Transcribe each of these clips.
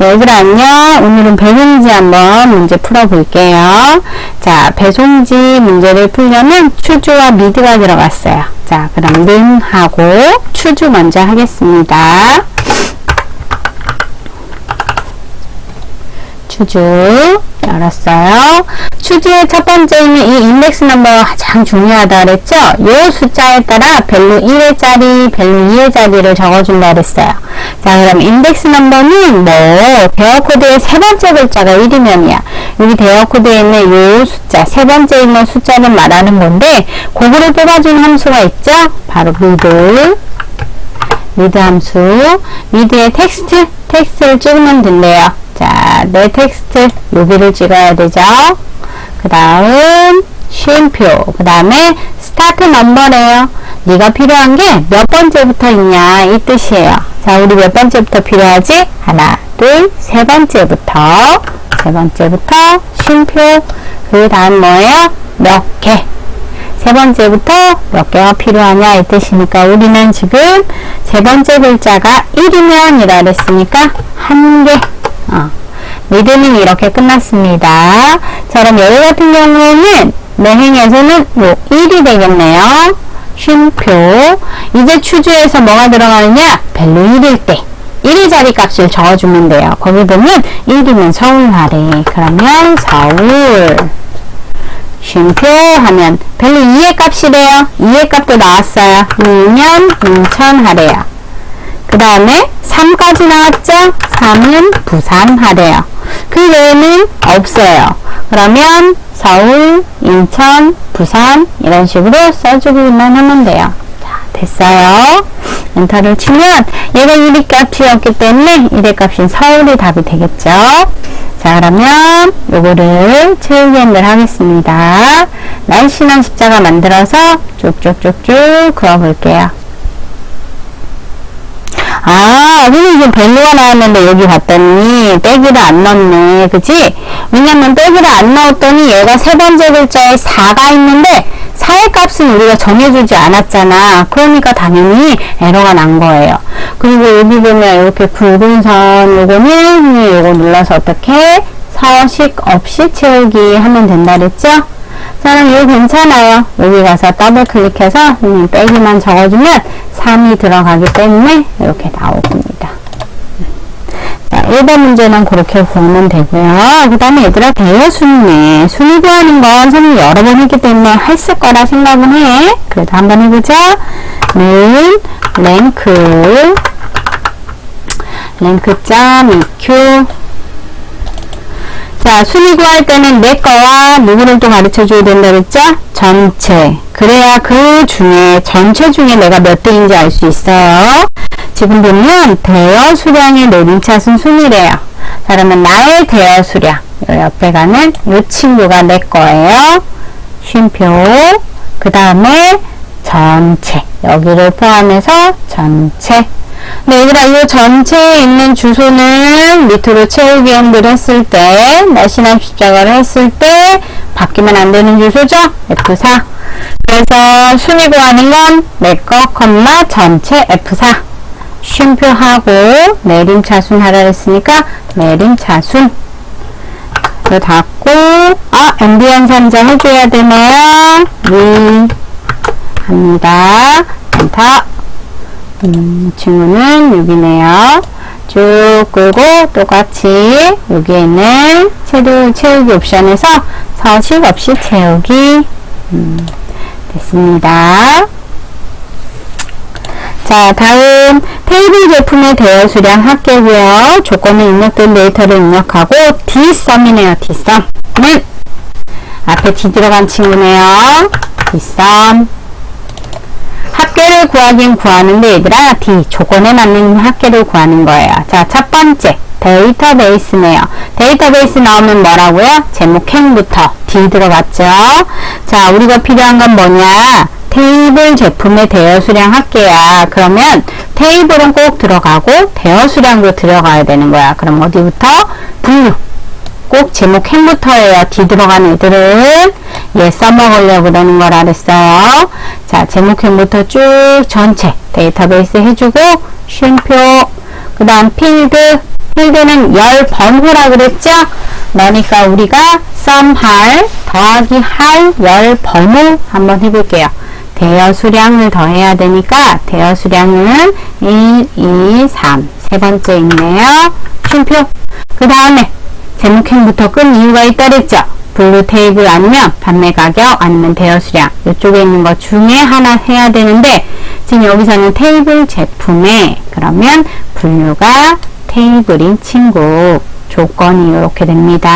얘들아 안녕. 오늘은 배송지 한번 문제 풀어볼게요. 자, 배송지 문제를 풀려면 추주와 미드가 들어갔어요. 자, 그럼 는 하고 추주 먼저 하겠습니다. 추주 열었어요. 추주의 첫 번째는 이 인덱스 넘버가 가장 중요하다 그랬죠? 이 숫자에 따라 밸류 1의 자리, 밸류 2의 자리를 적어준다 그랬어요. 자, 그럼 인덱스 넘버는 뭐 대화 코드의 세 번째 글자가 1이면이야. 여기 대화 코드에 있는 이 숫자, 세 번째 있는 숫자를 말하는 건데 그거를 뽑아준 함수가 있죠? 바로 미드 함수. 미드의 텍스트를 찍으면 된대요. 자, 내 텍스트 여기를 찍어야 되죠. 그 다음 쉼표, 그 다음에 스타트 넘버래요. 네가 필요한 게 몇 번째부터 있냐 이 뜻이에요. 자, 우리 몇 번째부터 필요하지? 하나, 둘, 세 번째부터 쉼표. 그 다음 뭐예요? 몇 개. 세 번째부터 몇 개가 필요하냐 이 뜻이니까 우리는 지금 세 번째 글자가 1이면 이라 그랬으니까 한 개. 미드는 이렇게 끝났습니다. 자, 그럼 여기 같은 경우에는 내행에서는 뭐 1이 되겠네요. 쉼표. 이제 추주에서 뭐가 들어가느냐? 밸류 1일 때 1의 자리 값을 적어주면 돼요. 거기 보면 1이면 서울하래. 그러면 서울. 쉼표 하면 밸류 2의 값이래요. 2의 값도 나왔어요. 2면 인천 하래요. 그 다음에 3까지 나왔죠? 3은 부산 하래요. 그 외에는 없어요. 그러면 서울, 인천, 부산 이런 식으로 써주기만 하면 돼요. 자, 됐어요. 엔터를 치면 얘가 1의 값이었기 때문에 1의 값인 서울이 답이 되겠죠. 자, 그러면 요거를 채우기 엔들 하겠습니다. 날씬한 십자가 만들어서 쭉쭉쭉쭉 그어볼게요. 여기는 지금 밸류가 나왔는데 여기 봤더니 빼기를 안 넣었네. 그치? 왜냐면 빼기를 안 넣었더니 얘가 세 번째 글자에 4가 있는데 4의 값은 우리가 정해주지 않았잖아. 그러니까 당연히 에러가 난 거예요. 그리고 여기 보면 이렇게 굵은 선 요거는 요거 눌러서 어떻게 서식 없이 채우기 하면 된다 그랬죠? 자, 그럼 이거 괜찮아요. 여기 가서 더블 클릭해서 빼기만 적어주면 3이 들어가기 때문에 이렇게 나올 겁니다. 자, 1번 문제는 그렇게 보면 되고요. 그 다음에 얘들아 대여순이네. 순위 구하는 건 선생님 여러 번 했기 때문에 했을 거라 생각은 해. 그래도 한번 해보자. 랭크.eq. 자, 순위 구할 때는 내 거와 누구를 또 가르쳐 줘야 된다 그랬죠? 전체. 그래야 그 중에, 전체 중에 내가 몇 대인지 알 수 있어요. 지금 보면 대여 수량의 내림차순 순위래요. 자, 그러면 나의 대여 수량. 요 옆에 가는 요 친구가 내 거예요. 쉼표. 그 다음에 전체. 여기를 포함해서 전체. 네, 얘들아, 이 전체에 있는 주소는 밑으로 채우기 행들 했을 때, 날씬한 십자가를 했을 때, 바뀌면 안 되는 주소죠? F4. 그래서 순위 구하는 건 내거, 전체 F4. 쉼표하고, 내림차순 하라 했으니까, 내림차순. 이거 닫고, 앰비언 산정 해줘야 되네요. 합니다. 엔터. 친구는 여기네요. 쭉 끌고 똑같이 여기에 있는 채우기 옵션에서 서식 없이 채우기. 됐습니다. 자, 다음 테이블 제품의 대여 수량 합계고요. 조건에 입력된 데이터를 입력하고 dsum이네요. dsum은 앞에 d 들어간 친구네요. dsum. 합계를 구하긴 구하는데 얘들아 D 조건에 맞는 합계를 구하는 거예요. 자, 첫 번째 데이터베이스네요. 데이터베이스 나오면 뭐라고요? 제목행부터 D 들어갔죠. 자, 우리가 필요한 건 뭐냐? 테이블 제품의 대여 수량 합계야. 그러면 테이블은 꼭 들어가고 대여 수량도 들어가야 되는 거야. 그럼 어디부터? 분류. 꼭 제목행부터예요. D 들어간 애들은 써먹으려고 그러는 거라 그랬어요. 자, 제목행부터 쭉 전체 데이터베이스 해주고 쉼표, 그 다음 필드 필드는 열 번호라 그랬죠? 그러니까 우리가 sum 할 더하기 할 열 번호 한번 해볼게요. 대여 수량을 더해야 되니까 대여 수량은 1, 2, 3 세 번째 있네요. 쉼표. 그 다음에 제목행부터 끈 이유가 있다 그랬죠? 분류 테이블 아니면 판매 가격 아니면 대여 수량 이쪽에 있는 것 중에 하나 해야 되는데 지금 여기서는 테이블 제품에 그러면 분류가 테이블인 친구 조건이 이렇게 됩니다.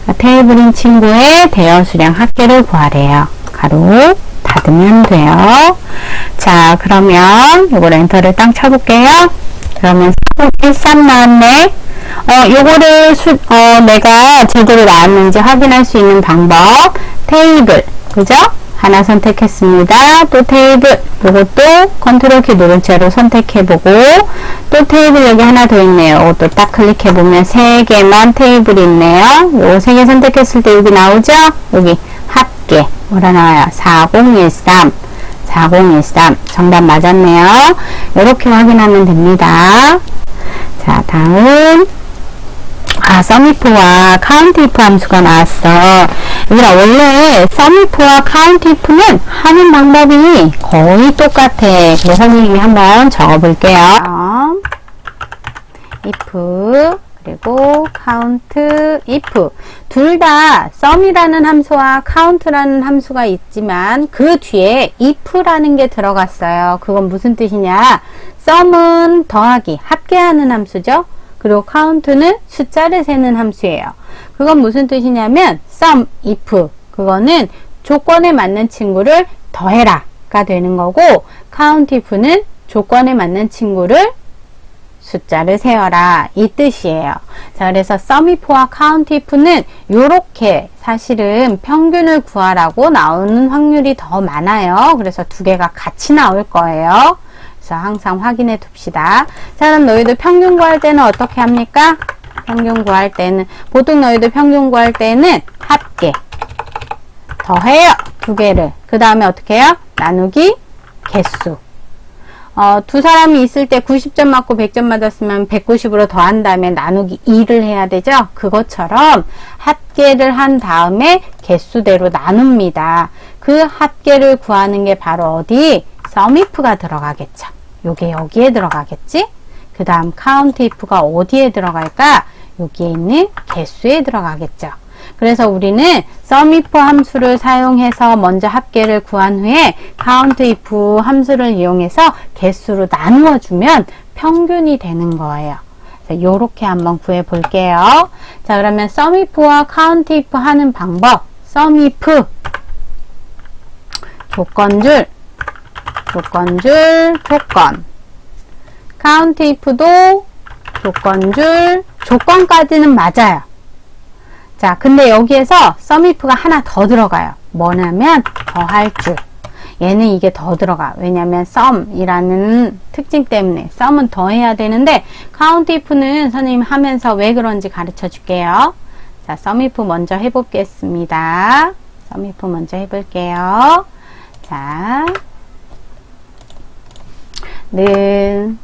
그러니까 테이블인 친구의 대여 수량 합계를 구하래요. 가로 닫으면 돼요. 자, 그러면 이걸 엔터를 딱 쳐볼게요. 그러면 4.13 나왔네. 요거를 내가 제대로 나왔는지 확인할 수 있는 방법. 테이블, 그죠? 하나 선택했습니다. 또 테이블, 요것도 컨트롤 키 누른 채로 선택해보고, 또 테이블 여기 하나 더 있네요. 요것도 딱 클릭해보면 3개만 테이블이 있네요. 요 3개 선택했을 때 여기 나오죠? 여기 합계. 뭐라 나와요? 4013. 4013. 정답 맞았네요. 이렇게 확인하면 됩니다. 자, 다음. sumif와 countIF 함수가 나왔어. 얘들아, 원래 sumif와 countIF는 하는 방법이 거의 똑같아. 그래서 선생님이 한번 적어볼게요. if 그리고 countIF 둘 다 sum이라는 함수와 count라는 함수가 있지만 그 뒤에 if라는 게 들어갔어요. 그건 무슨 뜻이냐? sum은 더하기, 합계하는 함수죠. 그리고 count는 숫자를 세는 함수예요. 그건 무슨 뜻이냐면 sum, if 그거는 조건에 맞는 친구를 더해라 가 되는 거고 countIF는 조건에 맞는 친구를 숫자를 세어라 이 뜻이에요. 자, 그래서 sumif와 countIF는 요렇게 사실은 평균을 구하라고 나오는 확률이 더 많아요. 그래서 두 개가 같이 나올 거예요. 그래서 항상 확인해 둡시다. 자, 그럼 너희들 평균 구할 때는 어떻게 합니까? 평균 구할 때는 보통 너희들 평균 구할 때는 합계 더해요. 두 개를. 그 다음에 어떻게 해요? 나누기 개수. 두 사람이 있을 때 90점 맞고 100점 맞았으면 190으로 더한 다음에 나누기 2를 해야 되죠. 그것처럼 합계를 한 다음에 개수대로 나눕니다. 그 합계를 구하는 게 바로 어디? sumif가 들어가겠죠. 요게 여기에 들어가겠지? 그 다음 countIF가 어디에 들어갈까? 여기에 있는 개수에 들어가겠죠. 그래서 우리는 sumif 함수를 사용해서 먼저 합계를 구한 후에 countIF 함수를 이용해서 개수로 나누어 주면 평균이 되는 거예요. 요렇게 한번 구해 볼게요. 자, 그러면 sumif와 countIF 하는 방법. sumif 조건줄 조건 countIF도 조건줄 조건까지는 맞아요. 자, 근데 여기에서 sumif가 하나 더 들어가요. 뭐냐면 더할 줄. 얘는 이게 더 들어가. 왜냐면 sum이라는 특징 때문에 sum은 더해야 되는데 countIF는 선생님 하면서 왜 그런지 가르쳐 줄게요. 자, sumif 먼저 해보겠습니다. sumif 먼저 해볼게요. 자, 는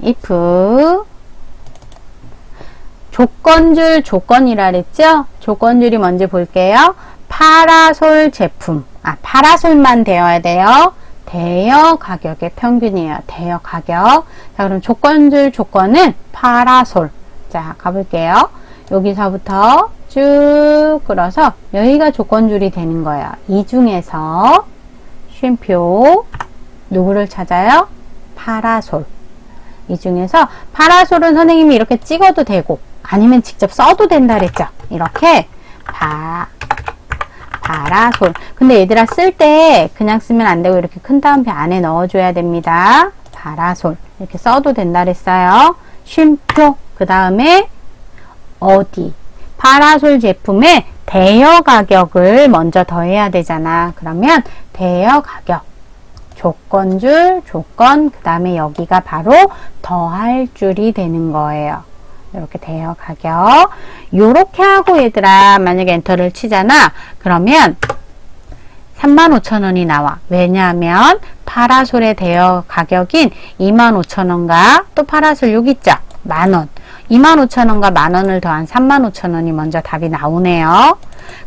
sumif 조건줄 조건이라 그랬죠? 조건줄이 뭔지 볼게요. 파라솔 제품. 파라솔만 되어야 돼요. 대여 가격의 평균이에요. 대여 가격. 자, 그럼 조건줄 조건은 파라솔. 자, 가볼게요. 여기서부터 쭉 끌어서 여기가 조건줄이 되는 거예요. 이 중에서 쉼표 누구를 찾아요? 파라솔. 이 중에서 파라솔은 선생님이 이렇게 찍어도 되고 아니면 직접 써도 된다 그랬죠. 이렇게 파라솔. 근데 얘들아 쓸 때 그냥 쓰면 안 되고 이렇게 큰 따옴표 안에 넣어줘야 됩니다. 파라솔. 이렇게 써도 된다 그랬어요. 쉼표. 그 다음에 어디? 파라솔 제품의 대여 가격을 먼저 더해야 되잖아. 그러면 대여 가격. 조건줄, 조건, 그 다음에 여기가 바로 더할 줄이 되는 거예요. 이렇게 대여 가격. 요렇게 하고 얘들아, 만약에 엔터를 치잖아. 그러면 35,000원이 나와. 왜냐하면 파라솔의 대여 가격인 25,000원과 또 파라솔 여기 있죠? 만원. 25,000원과 만원을 더한 35,000원이 먼저 답이 나오네요.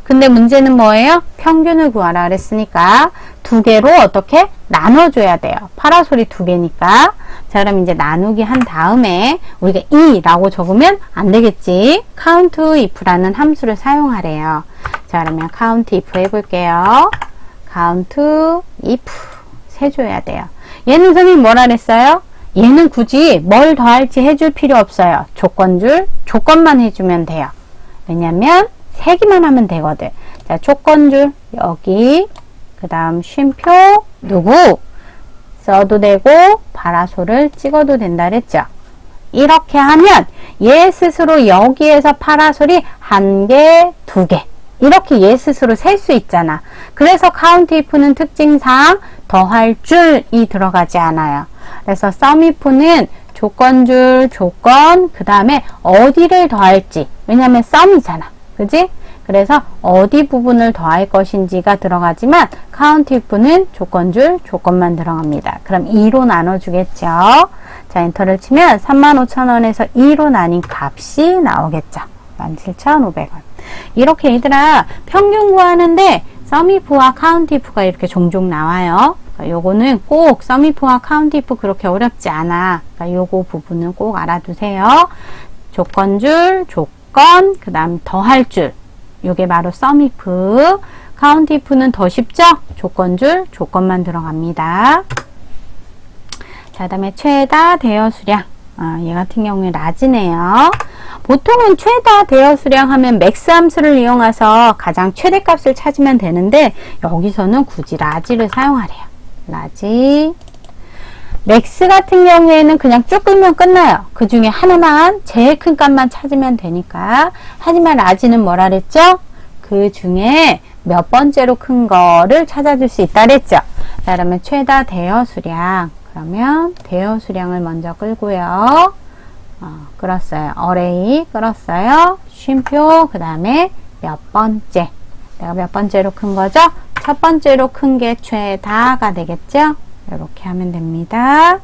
근데 문제는 뭐예요? 평균을 구하라 그랬으니까 두 개로 어떻게 나눠줘야 돼요. 파라솔이 두 개니까. 자, 그럼 이제 나누기 한 다음에 우리가 2라고 적으면 안 되겠지. count if라는 함수를 사용하래요. 자, 그러면 count if 해볼게요. count if 세줘야 돼요. 얘는 선생님 뭐라 그랬어요? 얘는 굳이 뭘 더할지 해줄 필요 없어요. 조건줄, 조건만 해주면 돼요. 왜냐면 세기만 하면 되거든. 자, 조건줄 여기, 그 다음 쉼표 누구 써도 되고 파라솔을 찍어도 된다 그랬죠. 이렇게 하면 얘 스스로 여기에서 파라솔이 한 개, 두 개 이렇게 얘 스스로 셀 수 있잖아. 그래서 count if는 특징상 더할 줄이 들어가지 않아요. 그래서 sum if는 조건줄, 조건, 그 다음에 어디를 더할지. 왜냐면 sum이잖아. 그지? 그래서 어디 부분을 더할 것인지가 들어가지만 count if는 조건줄, 조건만 들어갑니다. 그럼 2로 나눠주겠죠. 자, 엔터를 치면 35,000원에서 2로 나뉜 값이 나오겠죠. 17,500원. 이렇게 얘들아 평균 구하는데 sum if와 count if가 이렇게 종종 나와요. 그러니까 요거는 꼭 sum if와 count if 그렇게 어렵지 않아. 그러니까 요거 부분은 꼭 알아두세요. 조건줄, 조건, 그 다음 더할 줄. 요게 바로 sum if. count if는 더 쉽죠? 조건줄, 조건만 들어갑니다. 자, 그 다음에 최다 대여 수량. 얘 같은 경우에 라지네요. 보통은 최다 대여 수량 하면 맥스 함수를 이용해서 가장 최대값을 찾으면 되는데 여기서는 굳이 라지를 사용하래요. 라지. 맥스 같은 경우에는 그냥 쭉 끌면 끝나요. 그 중에 하나만 제일 큰 값만 찾으면 되니까. 하지만 라지는 뭐라 그랬죠? 그 중에 몇 번째로 큰 거를 찾아줄 수 있다 그랬죠. 자, 그러면 최다 대여 수량. 그러면 대여 수량을 먼저 끌고요. 끌었어요. array 끌었어요. 쉼표, 그 다음에 몇 번째. 내가 몇 번째로 큰 거죠? 첫 번째로 큰 게 최다가 되겠죠? 이렇게 하면 됩니다.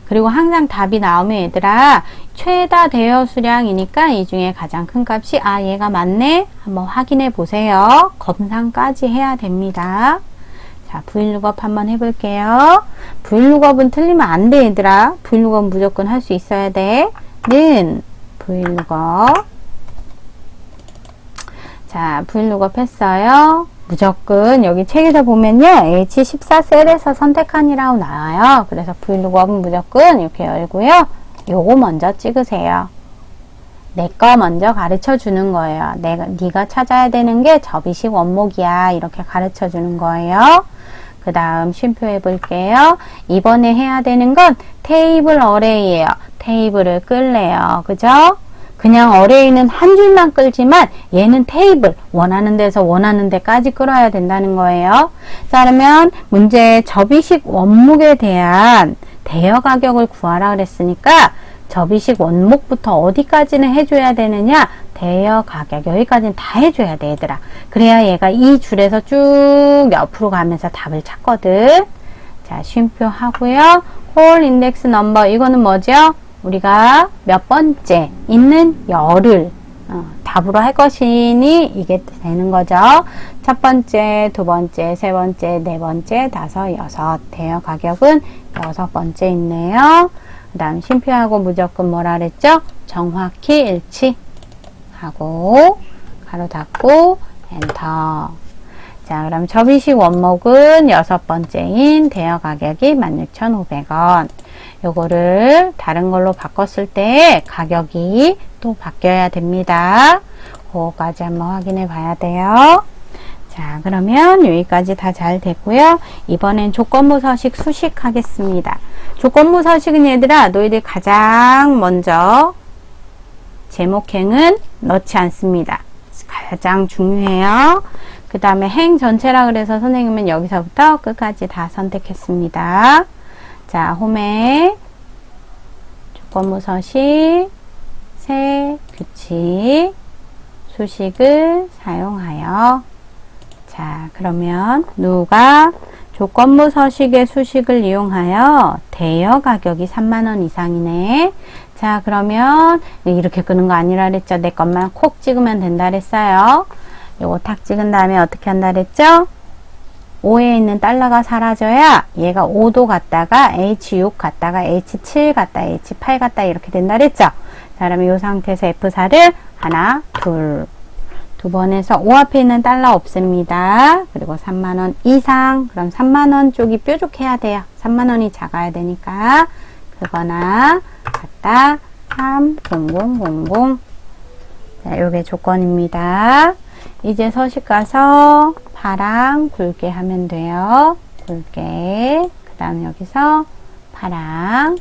그리고 항상 답이 나오면 얘들아 최다 대여 수량이니까 이 중에 가장 큰 값이 얘가 맞네? 한번 확인해 보세요. 검상까지 해야 됩니다. 자, VLOOKUP 한번 해볼게요. VLOOKUP은 틀리면 안 돼, 얘들아. VLOOKUP 무조건 할 수 있어야 돼. 는 VLOOKUP. 자, VLOOKUP 했어요. 무조건 여기 책에서 보면요. H14 셀에서 선택하니라고 나와요. 그래서 VLOOKUP은 무조건 이렇게 열고요. 요거 먼저 찍으세요. 내 거 먼저 가르쳐 주는 거예요. 네가 찾아야 되는 게 접이식 원목이야. 이렇게 가르쳐 주는 거예요. 그 다음 쉼표 해볼게요. 이번에 해야 되는 건 테이블 어레이예요. 테이블을 끌래요. 그죠? 그냥 어레이는 한 줄만 끌지만 얘는 테이블 원하는 데서 원하는 데까지 끌어야 된다는 거예요. 자, 그러면 문제 접이식 원목에 대한 대여 가격을 구하라 그랬으니까 접이식 원목부터 어디까지는 해줘야 되느냐? 대여 가격 여기까지는 다 해줘야 돼, 얘들아. 그래야 얘가 이 줄에서 쭉 옆으로 가면서 답을 찾거든. 자, 쉼표 하고요. 홀 인덱스 넘버 이거는 뭐죠? 우리가 몇 번째 있는 열을 답으로 할 것이니 이게 되는 거죠. 첫 번째, 두 번째, 세 번째, 네 번째, 다섯, 여섯. 대여 가격은 여섯 번째 있네요. 그 다음 쉼표하고 무조건 뭐라 그랬죠? 정확히 일치하고 가로 닫고 엔터. 자, 그럼 접이식 원목은 여섯 번째인 대여 가격이 16,500원. 요거를 다른 걸로 바꿨을 때 가격이 또 바뀌어야 됩니다. 그거까지 한번 확인해 봐야 돼요. 자, 그러면 여기까지 다 잘 됐고요. 이번엔 조건부 서식 수식 하겠습니다. 조건부 서식은 얘들아 너희들 가장 먼저 제목행은 넣지 않습니다. 가장 중요해요. 그 다음에 행 전체라 그래서 선생님은 여기서부터 끝까지 다 선택했습니다. 자, 홈에 조건부 서식, 새 규칙, 수식을 사용하여 자, 그러면 누가 조건부 서식의 수식을 이용하여 대여 가격이 3만원 이상이네. 자, 그러면 이렇게 끄는 거 아니라 그랬죠. 내 것만 콕 찍으면 된다 그랬어요. 요거 탁 찍은 다음에 어떻게 한다 그랬죠? 5에 있는 달러가 사라져야 얘가 5도 갔다가 H6 갔다가 H7 갔다 H8 갔다 이렇게 된다 그랬죠. 자, 그러면 이 상태에서 F4를 하나, 둘, 두 번 해서 5 앞에 있는 달러 없앱니다. 그리고 3만원 이상, 그럼 3만원 쪽이 뾰족해야 돼요. 3만원이 작아야 되니까 그거나 갖다 30000. 자, 요게 조건입니다. 이제 서식 가서 파랑 굵게 하면 돼요. 굵게. 그 다음 여기서 파랑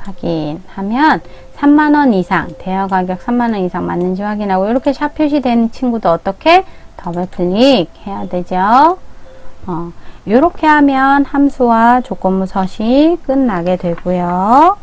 확인하면 3만원 이상, 대여 가격 3만원 이상 맞는지 확인하고, 이렇게 샵 표시된 친구도 어떻게? 더블 클릭 해야 되죠. 이렇게 하면 함수와 조건부 서식 끝나게 되고요.